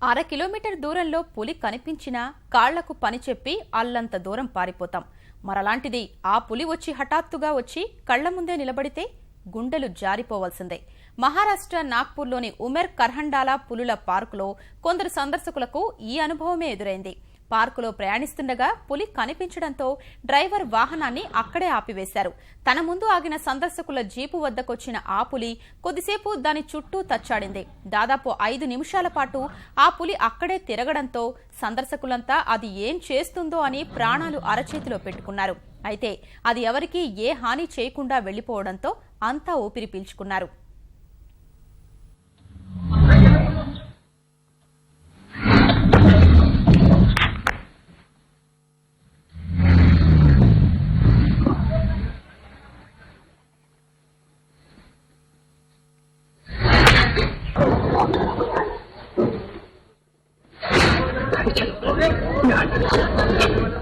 అర కిలోమీటర్ దూరంలో పులి కనిపించినా కాళ్లకు పని చెప్పి అల్లంత దూరం పారిపోతాం. మరలాంటిది ఆ పులి వచ్చి హఠాత్తుగా వచ్చి కళ్ల ముందే నిలబడితే గుండెలు జారిపోవాల్సిందే. మహారాష్ట్ర నాగ్పూర్లోని ఉమెర్ కర్హండాలా పులుల పార్కులో కొందరు సందర్శకులకు ఈ అనుభవమే ఎదురైంది. పార్కులో ప్రయాణిస్తుండగా పులి కనిపించడంతో డ్రైవర్ వాహనాన్ని అక్కడే ఆపివేశారు. తన ముందు ఆగిన సందర్శకుల జీపు వద్దకొచ్చిన ఆ పులి కొద్దిసేపు దాని చుట్టూ తచ్చాడింది. దాదాపు 5 నిమిషాల పాటు ఆ పులి అక్కడే తిరగడంతో సందర్శకులంతా అది ఏం చేస్తుందో అని ప్రాణాలు అరచేతిలో పెట్టుకున్నారు. అయితే అది ఎవరికీ ఏ హాని చేయకుండా వెళ్లిపోవడంతో అంతా ఊపిరి పీల్చుకున్నారు. चलो